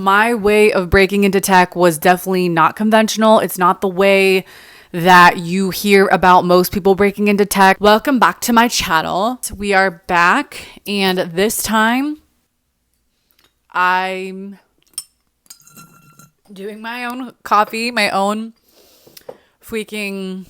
My way of breaking into tech was definitely not conventional. It's not the way that you hear about most people breaking into tech. Welcome back to my channel. We are back, and this time I'm doing my own coffee, my own freaking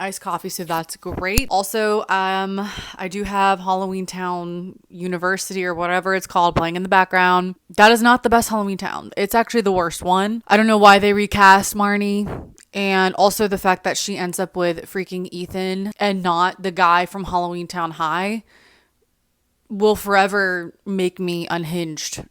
iced coffee, so that's great. Also, I do have Halloween Town University or whatever it's called playing in the background. That is not the best Halloween Town. It's actually the worst one. I don't know why they recast Marnie, and also the fact that she ends up with freaking Ethan and not the guy from Halloween Town High will forever make me unhinged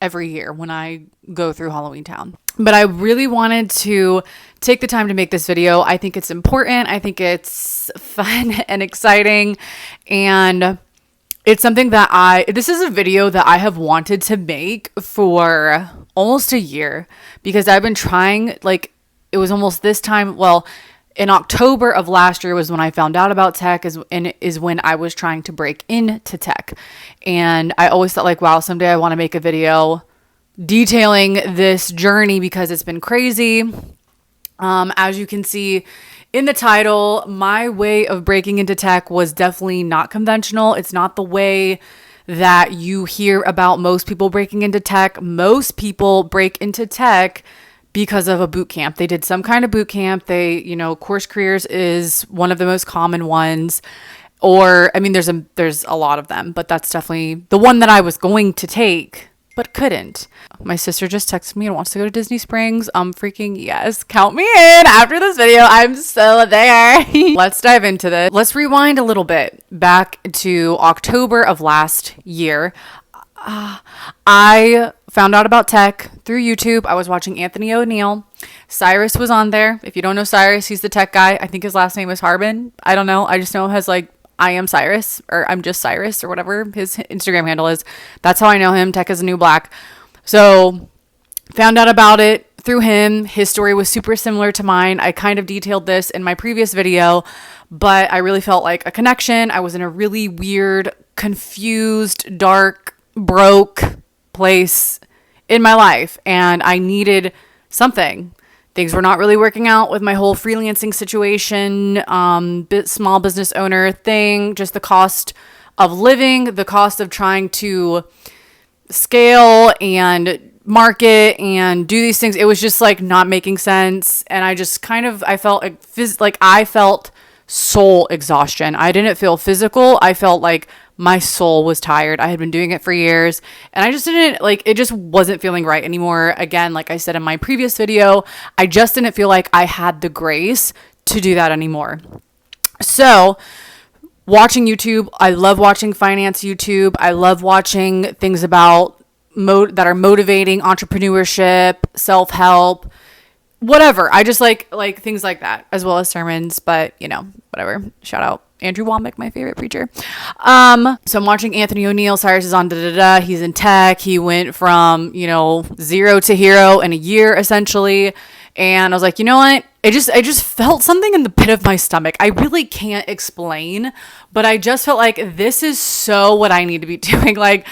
every year when I go through Halloween Town. But I really wanted to take the time to make this video. I think it's important. I think it's fun and exciting. And it's something that this is a video that I have wanted to make for almost a year, because I've been trying, like, it was almost this time. Well, in October of last year was when I found out about tech, is when I was trying to break into tech. And I always thought, like, wow, someday I want to make a video detailing this journey because it's been crazy. As you can see in the title, my way of breaking into tech was definitely not conventional. It's not the way that you hear about most people breaking into tech. Most people break into tech because of a boot camp. They did some kind of boot camp. CourseCareers is one of the most common ones. Or, I mean, there's a lot of them, but that's definitely the one that I was going to take, but couldn't. My sister just texted me and wants to go to Disney Springs. Freaking yes. Count me in. After this video, I'm still there. Let's dive into this. Let's rewind a little bit back to October of last year. I found out about tech through YouTube. I was watching Anthony O'Neill. Cyrus was on there. If you don't know Cyrus, he's the tech guy. I think his last name is Harbin. I don't know. I just know it has like I am Cyrus, or I'm just Cyrus, or whatever his Instagram handle is. That's how I know him. Tech is a new black. So found out about it through him. His story was super similar to mine. I kind of detailed this in my previous video, but I really felt like a connection. I was in a really weird, confused, dark, broke place in my life, and I needed something. Things were not really working out with my whole freelancing situation, small business owner thing, just the cost of living, the cost of trying to scale and market and do these things. It was just like not making sense. And I just I felt soul exhaustion. I didn't feel physical. I felt like my soul was tired. I had been doing it for years, and I just didn't it just wasn't feeling right anymore. Again, like I said in my previous video, I just didn't feel like I had the grace to do that anymore. So watching YouTube, I love watching finance YouTube. I love watching things about that are motivating, entrepreneurship, self-help, whatever. I just like things like that, as well as sermons, but whatever. Shout out Andrew Womack, my favorite preacher. So I'm watching Anthony O'Neill. Cyrus is on He's in tech. He went from, zero to hero in a year, essentially. And I was like, you know what? I just felt something in the pit of my stomach. I really can't explain, but I just felt like this is so what I need to be doing. Like,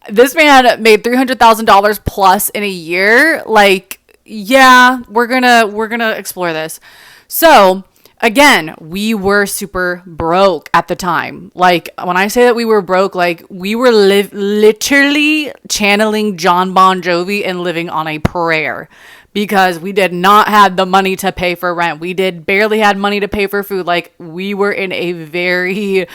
this man made $300,000 plus in a year. Like, yeah, we're gonna explore this. So again, we were super broke at the time. Like, when I say that we were broke, like, we were literally channeling John Bon Jovi and living on a prayer, because we did not have the money to pay for rent. We barely had money to pay for food. Like, we were in a very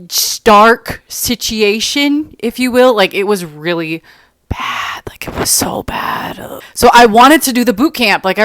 stark situation, if you will. Like, it was really bad. Like, it was so bad. So I wanted to do the boot camp. Like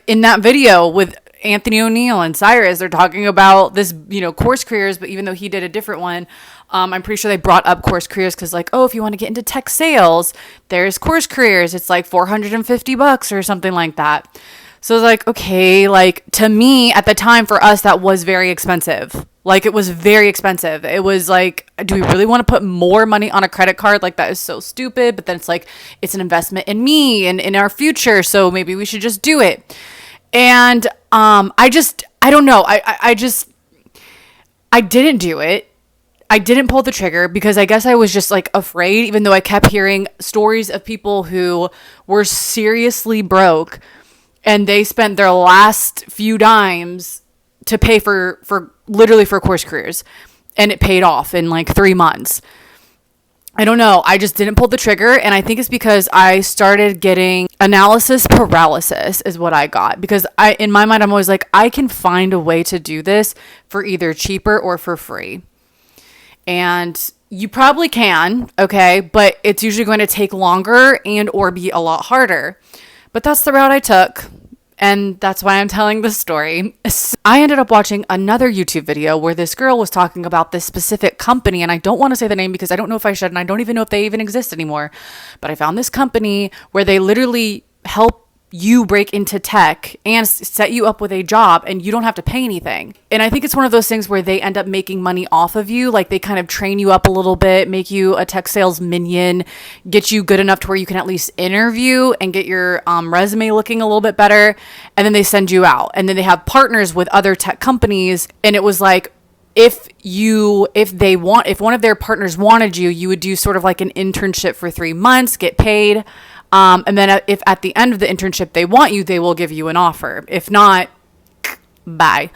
in that video with Anthony O'Neill and Cyrus, they're talking about this, CourseCareers, but even though he did a different one, I'm pretty sure they brought up CourseCareers because, like, oh, if you want to get into tech sales, there's CourseCareers. It's like $450 or something like that. So I was like, okay, like, to me at the time, for us, that was very expensive. Like, it was very expensive. It was like, do we really want to put more money on a credit card? Like, that is so stupid. But then it's like, it's an investment in me and in our future, so maybe we should just do it. And I don't know. I didn't do it. I didn't pull the trigger because I guess I was just like afraid, even though I kept hearing stories of people who were seriously broke and they spent their last few dimes to pay for literally for CourseCareers, and it paid off in like 3 months. I don't know. I just didn't pull the trigger. And I think it's because I started getting analysis paralysis is what I got. Because in my mind, I'm always like, I can find a way to do this for either cheaper or for free. And you probably can, okay? But it's usually going to take longer and or be a lot harder. But that's the route I took. And that's why I'm telling this story. I ended up watching another YouTube video where this girl was talking about this specific company. And I don't want to say the name because I don't know if I should. And I don't even know if they even exist anymore. But I found this company where they literally help you break into tech and set you up with a job and you don't have to pay anything. And I think it's one of those things where they end up making money off of you. Like they kind of train you up a little bit, make you a tech sales minion, get you good enough to where you can at least interview and get your resume looking a little bit better. And then they send you out. And then they have partners with other tech companies. And it was like, if one of their partners wanted you, you would do sort of like an internship for 3 months, get paid. And then if at the end of the internship they want you, they will give you an offer. If not, bye.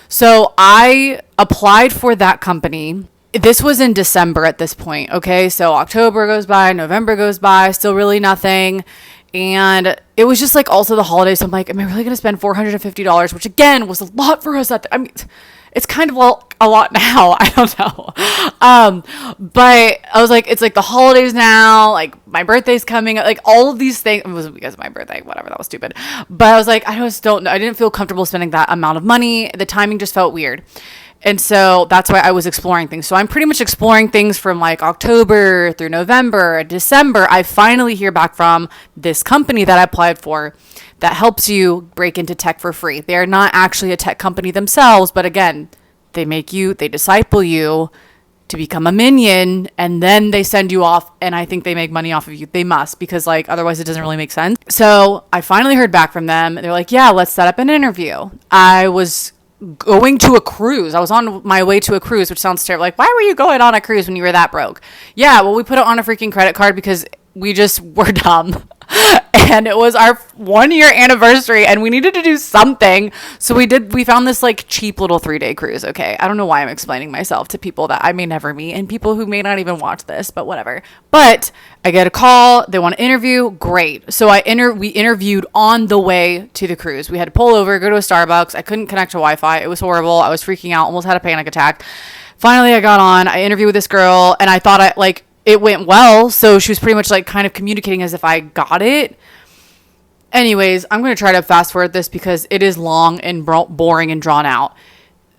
So I applied for that company. This was in December at this point. Okay. So October goes by, November goes by, still really nothing. And it was just like also the holidays. So I'm like, am I really going to spend $450? Which again was a lot for us. It's kind of a lot now. I don't know. But I was like, it's like the holidays now, like my birthday's coming, like all of these things. It wasn't because of my birthday, whatever, that was stupid. But I was like, I just don't know. I didn't feel comfortable spending that amount of money. The timing just felt weird. And so that's why I was exploring things. So I'm pretty much exploring things from like October through November, December. I finally hear back from this company that I applied for that helps you break into tech for free. They are not actually a tech company themselves, but again, they disciple you to become a minion, and then they send you off, and I think they make money off of you. They must, because like otherwise it doesn't really make sense. So I finally heard back from them. They're like, yeah, let's set up an interview. I was going to a cruise. I was on my way to a cruise, which sounds terrible. Like, why were you going on a cruise when you were that broke? Yeah, well, we put it on a freaking credit card because we just were dumb. And it was our 1-year anniversary and we needed to do something. So we found this like cheap little 3-day cruise. Okay. I don't know why I'm explaining myself to people that I may never meet and people who may not even watch this, but whatever. But I get a call. They want to interview. Great. So we interviewed on the way to the cruise. We had to pull over, go to a Starbucks. I couldn't connect to Wi-Fi. It was horrible. I was freaking out. Almost had a panic attack. Finally, I got on. I interviewed with this girl and I thought it went well. So she was pretty much like kind of communicating as if I got it. Anyways, I'm going to try to fast forward this because it is long and boring and drawn out.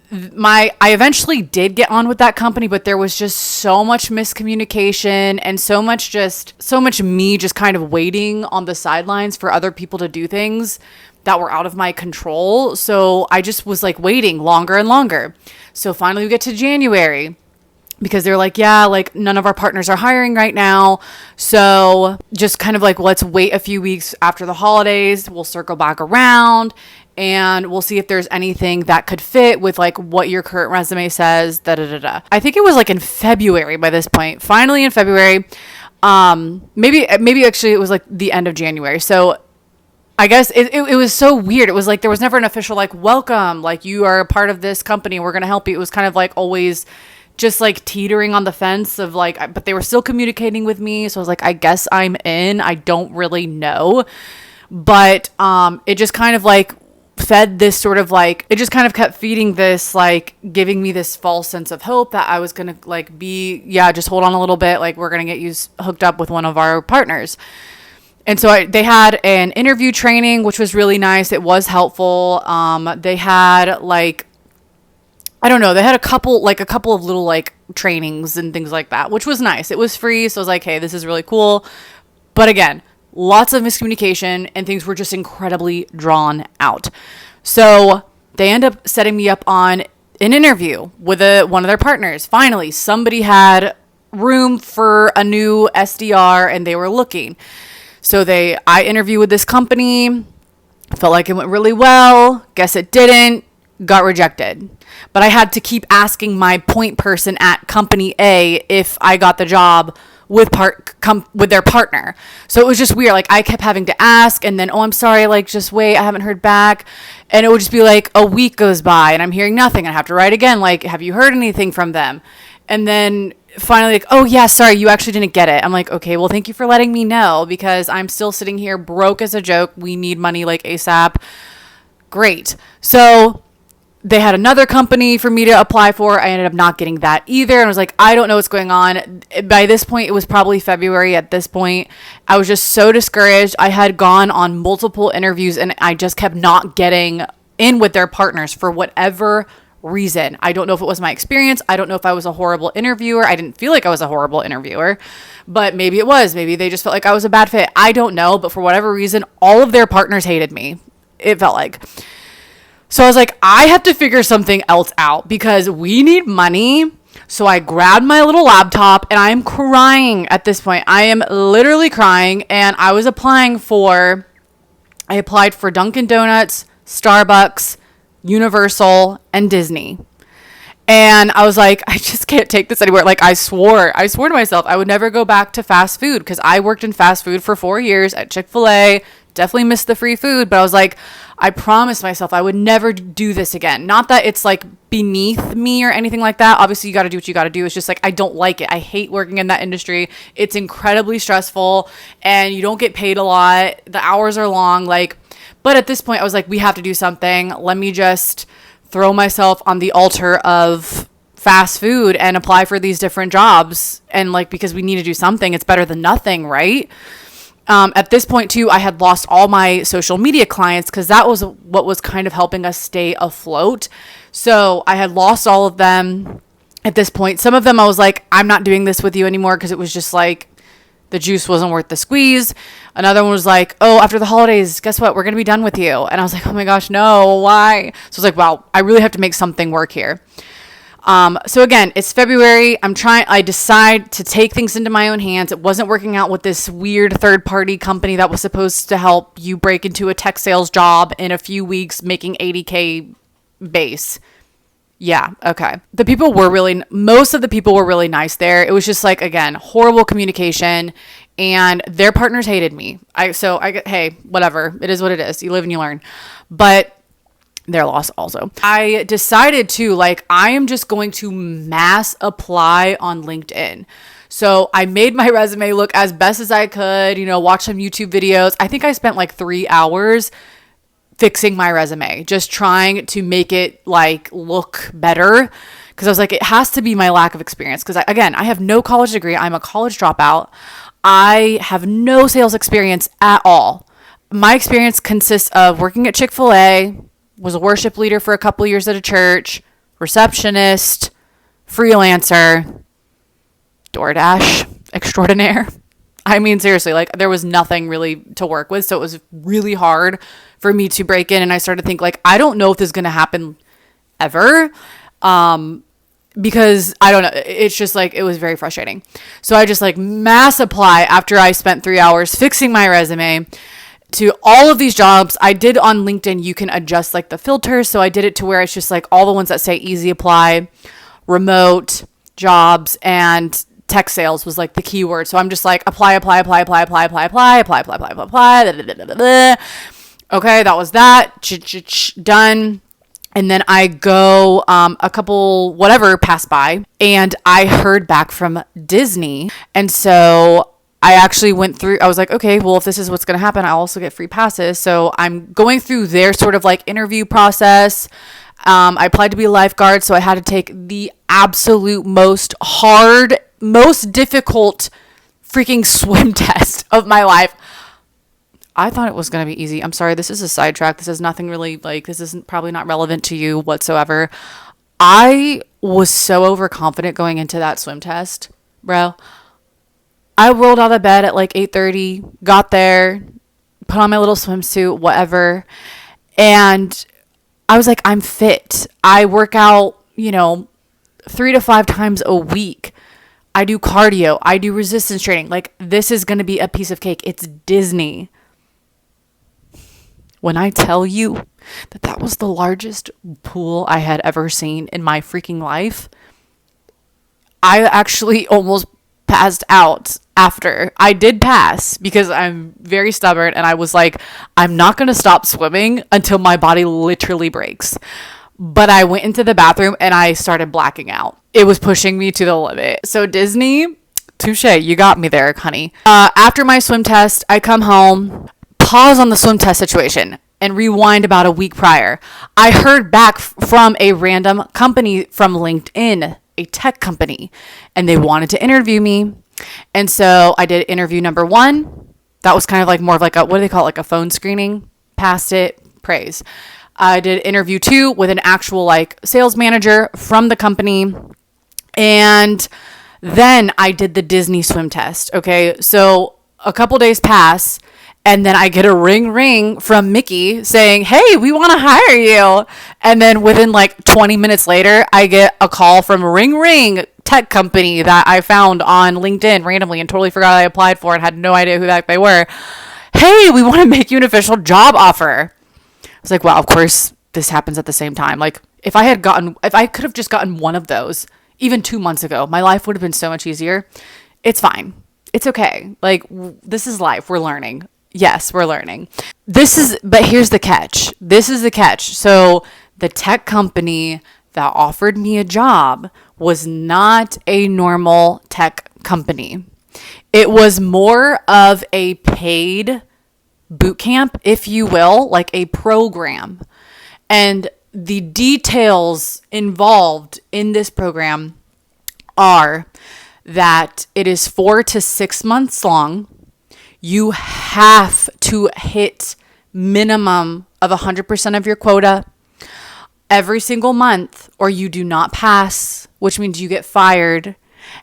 I eventually did get on with that company, but there was just so much miscommunication and so much me just kind of waiting on the sidelines for other people to do things that were out of my control. So I just was like waiting longer and longer. So finally we get to January. Because they're like, yeah, like none of our partners are hiring right now. So just kind of like, let's wait a few weeks after the holidays. We'll circle back around and we'll see if there's anything that could fit with like what your current resume says. I think it was like in February by this point. Finally in February, maybe actually it was like the end of January. So I guess it was so weird. It was like there was never an official like welcome, like you are a part of this company. We're going to help you. It was kind of like always just like teetering on the fence of like, but they were still communicating with me. So I was like, I guess I'm in. I don't really know. But it just kind of like fed this sort of like, it just kind of kept feeding this, like giving me this false sense of hope that I was going to like just hold on a little bit. Like we're going to get you hooked up with one of our partners. And so they had an interview training, which was really nice. It was helpful. They had like, I don't know. They had a couple of little like trainings and things like that, which was nice. It was free. So I was like, hey, this is really cool. But again, lots of miscommunication and things were just incredibly drawn out. So they end up setting me up on an interview with one of their partners. Finally, somebody had room for a new SDR and they were looking. So I interviewed with this company. Felt like it went really well. Guess it didn't. got rejected. But I had to keep asking my point person at company A if I got the job with with their partner. So it was just weird. Like I kept having to ask, and then, oh, I'm sorry, like just wait, I haven't heard back. And it would just be like a week goes by and I'm hearing nothing. I have to write again, like, have you heard anything from them? And then finally, like, oh yeah, sorry, you actually didn't get it. I'm like, okay, well, thank you for letting me know, because I'm still sitting here broke as a joke. We need money like ASAP. Great. So they had another company for me to apply for. I ended up not getting that either. And I was like, I don't know what's going on. By this point, it was probably February at this point. I was just so discouraged. I had gone on multiple interviews and I just kept not getting in with their partners for whatever reason. I don't know if it was my experience. I don't know if I was a horrible interviewer. I didn't feel like I was a horrible interviewer, but maybe it was. Maybe they just felt like I was a bad fit. I don't know. But for whatever reason, all of their partners hated me. It felt like. So I was like, I have to figure something else out because we need money. So I grabbed my little laptop and I'm crying at this point. I am literally crying. And I applied for Dunkin' Donuts, Starbucks, Universal, and Disney. And I was like, I just can't take this anywhere. Like I swore to myself I would never go back to fast food, because I worked in fast food for 4 years at Chick-fil-A. Definitely missed the free food, but I was like, I promised myself I would never do this again. Not that it's like beneath me or anything like that. Obviously, you got to do what you got to do. It's just like, I don't like it. I hate working in that industry. It's incredibly stressful and you don't get paid a lot. The hours are long. But at this point I was like, we have to do something. Let me just throw myself on the altar of fast food and apply for these different jobs. And because we need to do something, it's better than nothing, right? At this point too, I had lost all my social media clients because that was what was kind of helping us stay afloat. So I had lost all of them at this point. Some of them I was like, I'm not doing this with you anymore, because it was just like the juice wasn't worth the squeeze. Another one was like, oh, after the holidays, guess what? We're going to be done with you. And I was like, oh my gosh, no, why? So I was like, wow, I really have to make something work here. So again, it's February. I decide to take things into my own hands. It wasn't working out with this weird third party company that was supposed to help you break into a tech sales job in a few weeks, making $80K base. Yeah. Okay. Most of the people were really nice there. It was just like, again, horrible communication, and their partners hated me. Hey, whatever. It is what it is. You live and you learn, but their loss also. I decided to I am just going to mass apply on LinkedIn. So I made my resume look as best as I could, watch some YouTube videos. I think I spent 3 hours fixing my resume, just trying to make it look better. Cause I was like, it has to be my lack of experience. Cause I have no college degree. I'm a college dropout. I have no sales experience at all. My experience consists of working at Chick-fil-A, was a worship leader for a couple years at a church, receptionist, freelancer, DoorDash extraordinaire. I mean, seriously, there was nothing really to work with. So it was really hard for me to break in. And I started to think I don't know if this is going to happen ever. Because I don't know. It's just it was very frustrating. So I just mass apply after I spent 3 hours fixing my resume to all of these jobs. I did on LinkedIn, you can adjust the filters. So I did it to where it's just all the ones that say easy apply, remote jobs, and tech sales was the keyword. So I'm just apply. Okay, that was that. Done. And then I go, a couple, whatever, passed by, and I heard back from Disney. And so I actually went through, I was like, okay, well, if this is what's going to happen, I'll also get free passes. So I'm going through their sort of interview process. I applied to be a lifeguard. So I had to take the absolute most difficult freaking swim test of my life. I thought it was going to be easy. I'm sorry. This is a sidetrack. This is nothing really this isn't probably not relevant to you whatsoever. I was so overconfident going into that swim test, bro. I rolled out of bed at 8:30, got there, put on my little swimsuit, whatever. And I was like, I'm fit. I work out, 3 to 5 times a week. I do cardio. I do resistance training. This is going to be a piece of cake. It's Disney. When I tell you, that was the largest pool I had ever seen in my freaking life. I actually almost passed out after. I did pass because I'm very stubborn, and I was like, I'm not going to stop swimming until my body literally breaks. But I went into the bathroom and I started blacking out. It was pushing me to the limit. So Disney, touche, you got me there, honey. After my swim test, I come home, pause on the swim test situation, and rewind about a week prior. I heard back from a random company from LinkedIn, a tech company, and they wanted to interview me. And so I did interview number 1. That was kind of like more of like a, what do they call it? Like a phone screening. Passed it, praise. I did interview 2 with an actual like sales manager from the company. And then I did the Disney swim test. Okay. So a couple days pass, and then I get a ring from Nikki saying, hey, we want to hire you. And then within like 20 minutes later, I get a call from ring tech company that I found on LinkedIn randomly and totally forgot I applied for and had no idea who the heck they were. Hey, we want to make you an official job offer. I was like, wow, of course this happens at the same time. Like if I could have just gotten one of those even 2 months ago, my life would have been so much easier. It's fine. It's okay. Like this is life. We're learning. Yes, we're learning. But here's the catch. This is the catch. So the tech company that offered me a job was not a normal tech company. It was more of a paid bootcamp, if you will, like a program. And the details involved in this program are that it is 4 to 6 months long. You have to hit minimum of 100% of your quota every single month, or you do not pass, which means you get fired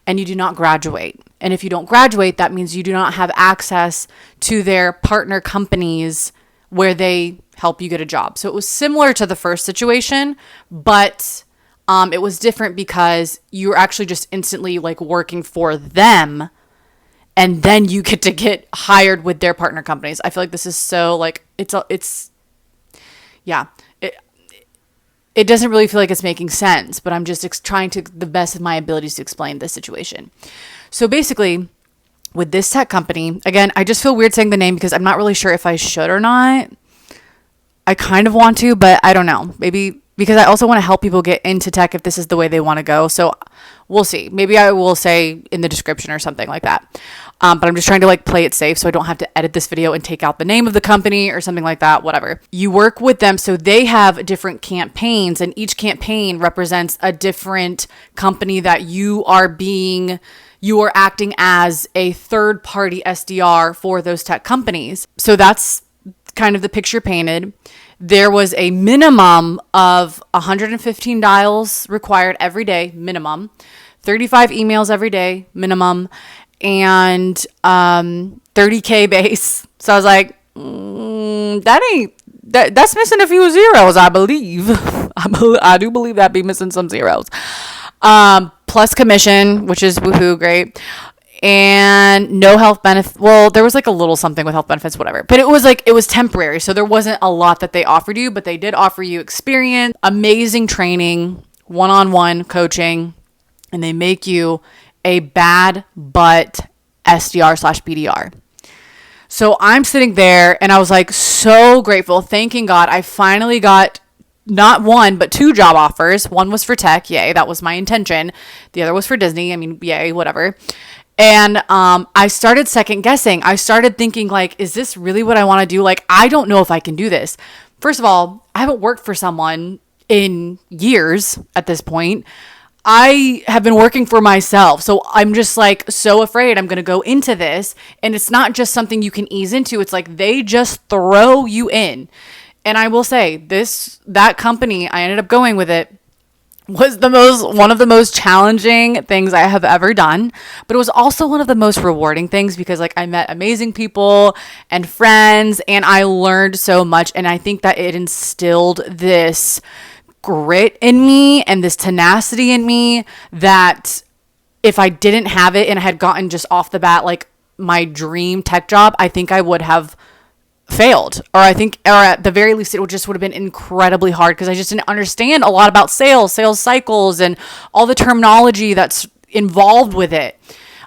and you do not graduate. And if you don't graduate, that means you do not have access to their partner companies where they help you get a job. So it was similar to the first situation, but it was different because you're actually just instantly like working for them. And then you get to get hired with their partner companies. I feel like this is so like, it doesn't really feel like it's making sense, but I'm just trying to the best of my abilities to explain this situation. So basically with this tech company, again, I just feel weird saying the name because I'm not really sure if I should or not. I kind of want to, but I don't know. Maybe because I also want to help people get into tech if this is the way they want to go. So we'll see. Maybe I will say in the description or something like that. But I'm just trying to like play it safe so I don't have to edit this video and take out the name of the company or something like that, whatever. You work with them. So they have different campaigns, and each campaign represents a different company that you are acting as a third party SDR for those tech companies. So that's kind of the picture painted. There was a minimum of 115 dials required every day, minimum, 35 emails every day, minimum, and 30K base. So I was like, that's missing a few zeros, I believe. I do believe that be missing some zeros. Plus commission, which is woohoo, great. And no health benefit. Well, there was like a little something with health benefits, whatever. But it was temporary. So there wasn't a lot that they offered you, but they did offer you experience, amazing training, one-on-one coaching, and they make you a bad butt SDR/BDR. So I'm sitting there and I was like so grateful, thanking God. I finally got not one, but 2 job offers. One was for tech. Yay. That was my intention. The other was for Disney. I mean, yay, whatever. And I started second guessing. I started thinking like, is this really what I want to do? Like, I don't know if I can do this. First of all, I haven't worked for someone in years at this point. I have been working for myself. So I'm just like so afraid I'm going to go into this. And it's not just something you can ease into. It's like they just throw you in. And I will say that company, I ended up going with it, was one of the most challenging things I have ever done, but it was also one of the most rewarding things because like I met amazing people and friends and I learned so much. And I think that it instilled this grit in me and this tenacity in me that if I didn't have it and I had gotten just off the bat, like my dream tech job, I think I would have failed, or at the very least, it just would have been incredibly hard because I just didn't understand a lot about sales cycles, and all the terminology that's involved with it.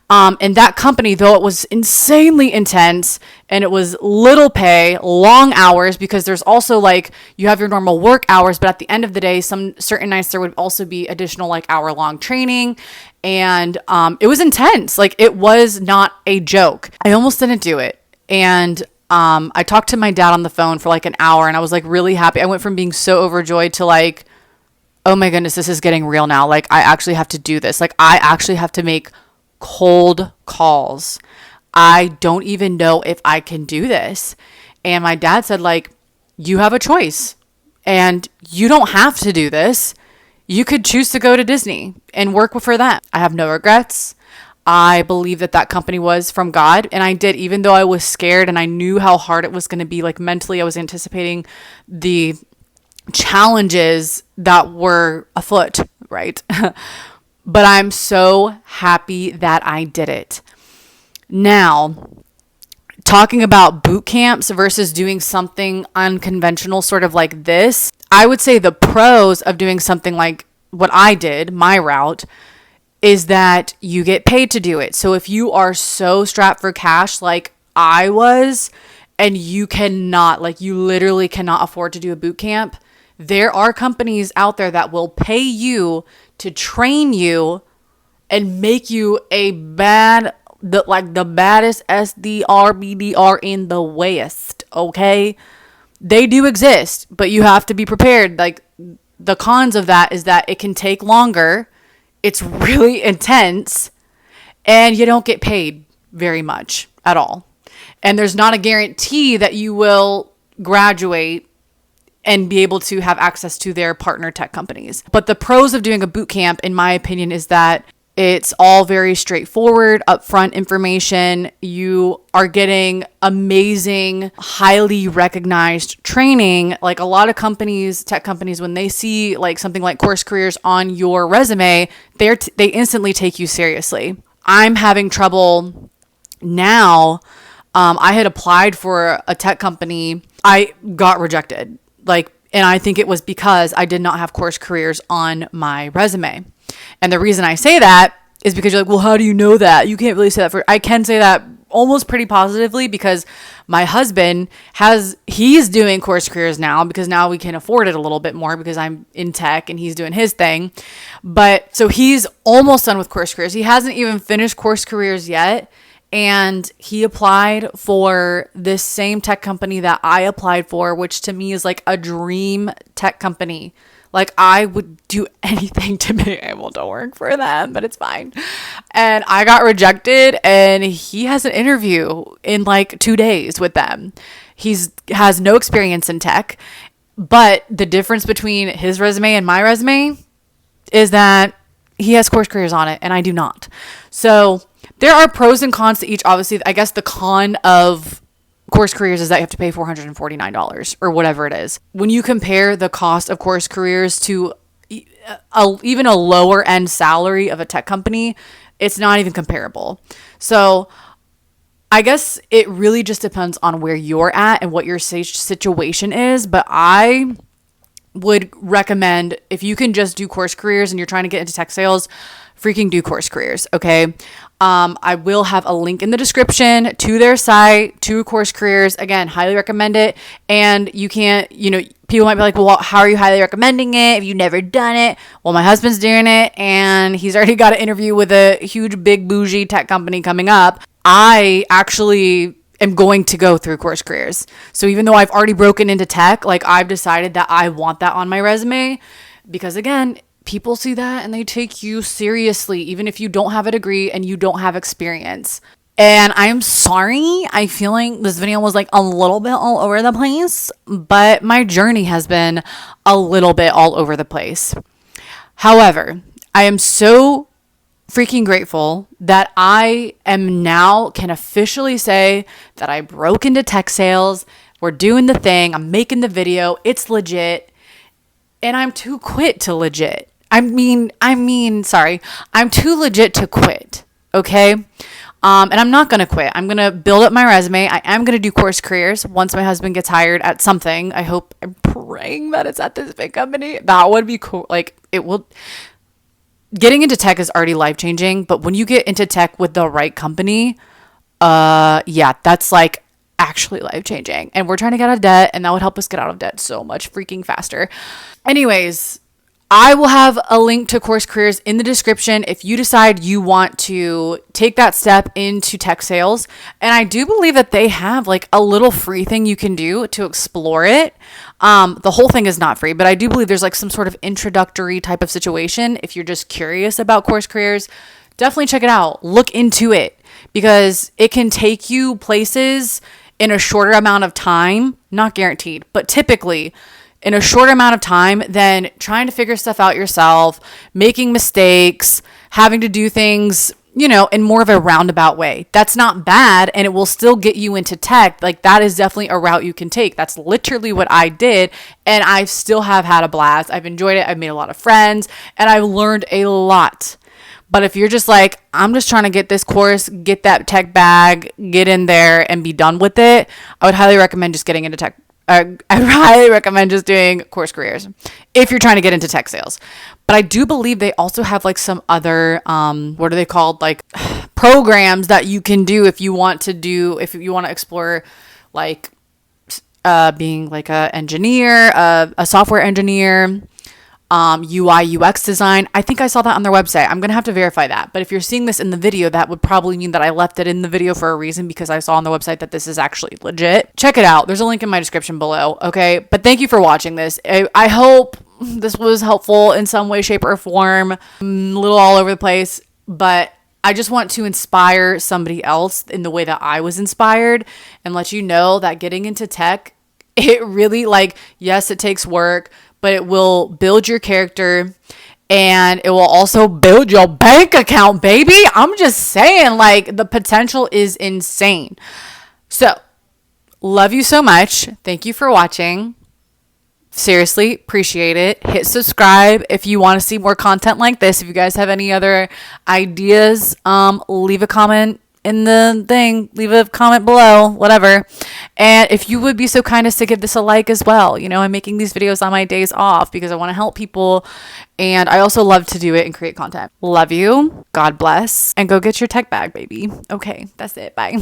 And that company, though it was insanely intense and it was little pay, long hours, because there's also like, you have your normal work hours, but at the end of the day, some certain nights there would also be additional like hour-long training. And it was intense. Like, it was not a joke. I almost didn't do it. And I talked to my dad on the phone for like an hour, and I was like really happy. I went from being so overjoyed to like, oh my goodness, this is getting real now. Like, I actually have to do this. Like, I actually have to make cold calls. I don't even know if I can do this. And my dad said, like, you have a choice and you don't have to do this. You could choose to go to Disney and work for that. I have no regrets. I believe that company was from God, and I did, even though I was scared and I knew how hard it was going to be. Like, mentally, I was anticipating the challenges that were afoot, right? But I'm so happy that I did it. Now, talking about boot camps versus doing something unconventional, sort of like this, I would say the pros of doing something like what I did, my route, is that you get paid to do it. So if you are so strapped for cash like I was, and you cannot, like, you literally cannot afford to do a boot camp, there are companies out there that will pay you to train you and make you the baddest SDR, BDR in the West, okay? They do exist, but you have to be prepared. Like, the cons of that is that it can take longer, it's really intense, and you don't get paid very much at all. And there's not a guarantee that you will graduate and be able to have access to their partner tech companies. But the pros of doing a boot camp, in my opinion, is that it's all very straightforward, upfront information. You are getting amazing, highly recognized training. Like, a lot of companies, tech companies, when they see like something like CourseCareers on your resume, they instantly take you seriously. I'm having trouble now. I had applied for a tech company. I got rejected. And I think it was because I did not have CourseCareers on my resume. And the reason I say that is because you're like, well, how do you know that? You can't really say that I can say that almost pretty positively because my husband he's doing CourseCareers now, because now we can afford it a little bit more because I'm in tech and he's doing his thing. But so he's almost done with CourseCareers. He hasn't even finished CourseCareers yet. And he applied for this same tech company that I applied for, which to me is like a dream tech company. Like, I would do anything to be able to work for them, but it's fine. And I got rejected, and he has an interview in like 2 days with them. Has no experience in tech, but the difference between his resume and my resume is that he has CourseCareers on it and I do not. So there are pros and cons to each. Obviously, I guess the con of CourseCareers is that you have to pay $449 or whatever it is. When you compare the cost of CourseCareers to even a lower end salary of a tech company, it's not even comparable. So I guess it really just depends on where you're at and what your situation is. But I would recommend, if you can just do CourseCareers and you're trying to get into tech sales, freaking do CourseCareers, okay? I will have a link in the description to their site, to CourseCareers. Again, highly recommend it. And you can't, people might be like, well, how are you highly recommending it if you've never done it? Well, my husband's doing it, and he's already got an interview with a huge, big, bougie tech company coming up. I actually am going to go through CourseCareers. So even though I've already broken into tech, like, I've decided that I want that on my resume because, again, people see that and they take you seriously, even if you don't have a degree and you don't have experience. And I'm sorry, I feel like this video was like a little bit all over the place, but my journey has been a little bit all over the place. However, I am so freaking grateful that I am now can officially say that I broke into tech sales. We're doing the thing. I'm making the video. It's legit. And I'm too quit to legit. I'm too legit to quit. Okay. And I'm not going to quit. I'm going to build up my resume. I am going to do CourseCareers once my husband gets hired at something. I'm praying that it's at this big company. That would be cool. Like, it will. Getting into tech is already life-changing, but when you get into tech with the right company, yeah, that's like actually life-changing. And we're trying to get out of debt, and that would help us get out of debt so much freaking faster. Anyways, I will have a link to CourseCareers in the description if you decide you want to take that step into tech sales. And I do believe that they have like a little free thing you can do to explore it. The whole thing is not free, but I do believe there's like some sort of introductory type of situation. If you're just curious about CourseCareers, definitely check it out. Look into it because it can take you places in a shorter amount of time, not guaranteed, but typically in a shorter amount of time than trying to figure stuff out yourself, making mistakes, having to do things, in more of a roundabout way. That's not bad, and it will still get you into tech. Like, that is definitely a route you can take. That's literally what I did, and I still have had a blast. I've enjoyed it. I've made a lot of friends, and I've learned a lot. But if you're just like, I'm just trying to get this course, get that tech bag, get in there, and be done with it, I would highly recommend just getting into tech. I'd highly recommend just doing CourseCareers if you're trying to get into tech sales. But I do believe they also have like some other, what are they called? Like programs that you can do if you want to explore like being like a engineer, a software engineer, UI, UX design. I think I saw that on their website. I'm going to have to verify that. But if you're seeing this in the video, that would probably mean that I left it in the video for a reason because I saw on the website that this is actually legit. Check it out. There's a link in my description below. Okay. But thank you for watching this. I hope this was helpful in some way, shape, or form. I'm a little all over the place, but I just want to inspire somebody else in the way that I was inspired and let you know that getting into tech, it really yes, it takes work, but it will build your character and it will also build your bank account, baby. I'm just saying, the potential is insane. So, love you so much. Thank you for watching. Seriously, appreciate it. Hit subscribe if you want to see more content like this. If you guys have any other ideas, leave a comment in the thing, leave a comment below, whatever. And if you would be so kind as to give this a like as well. I'm making these videos on my days off because I want to help people. And I also love to do it and create content. Love you. God bless. And go get your tech bag, baby. Okay, that's it. Bye.